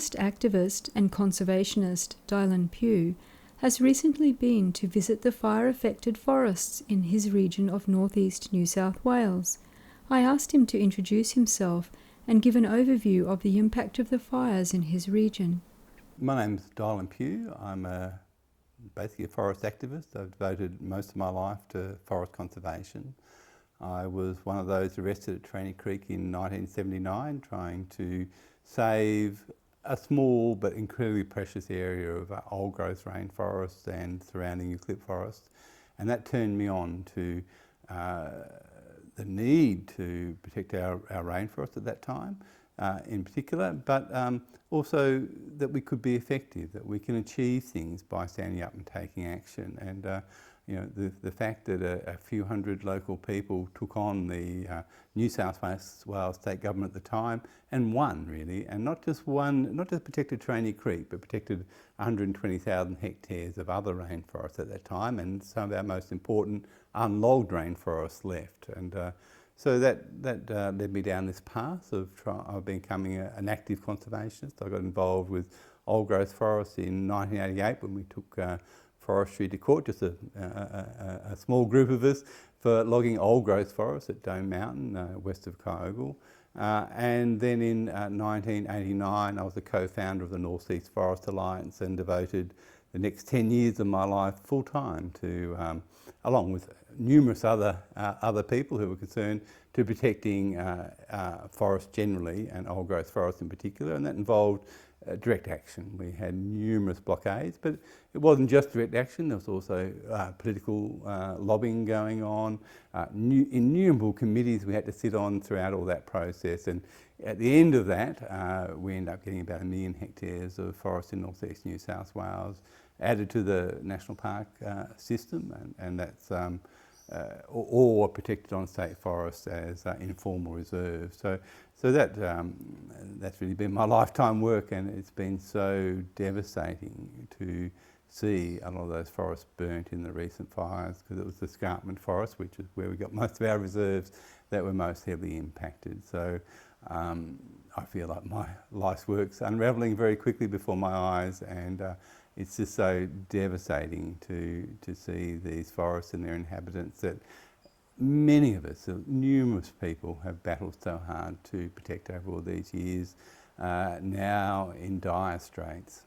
forest activist and conservationist Dailan Pugh has recently been to visit the fire-affected forests in his region of northeast New South Wales. I asked him to introduce himself and give an overview of the impact of the fires in his region. My name's Dailan Pugh. I'm basically a forest activist. I've devoted most of my life to forest conservation. I was one of those arrested at Tranny Creek in 1979 trying to save a small but incredibly precious area of old growth rainforest and surrounding eucalypt forest, and that turned me on to the need to protect our rainforest at that time in particular, but also that we could be effective, that we can achieve things by standing up and taking action. And you know, the fact that a few hundred local people took on the New South Wales state government at the time and won, really, and not just protected Tranny Creek, but protected 120,000 hectares of other rainforests at that time, and some of our most important unlogged rainforests left. And so that led me down this path of becoming an active conservationist. I got involved with old growth forests in 1988 when we took forestry to court, just a small group of us, for logging old growth forests at Dome Mountain, west of Kyogle. And then in 1989, I was the co-founder of the North East Forest Alliance and devoted the next 10 years of my life full-time to, along with numerous other people who were concerned, to protecting forests generally and old growth forests in particular, and that involved direct action. We had numerous blockades, but it wasn't just direct action. There was also political lobbying going on, innumerable committees we had to sit on throughout all that process, and at the end of that we ended up getting about 1 million hectares of forest in northeast New South Wales added to the national park system, and that's or protected on state forests as informal reserves. So that's really been my lifetime work, and it's been so devastating to see a lot of those forests burnt in the recent fires, because it was the escarpment forest, which is where we got most of our reserves, that were most heavily impacted. So I feel like my life's work's unravelling very quickly before my eyes, and it's just so devastating to see these forests and their inhabitants that many of us, numerous people, have battled so hard to protect over all these years, now in dire straits.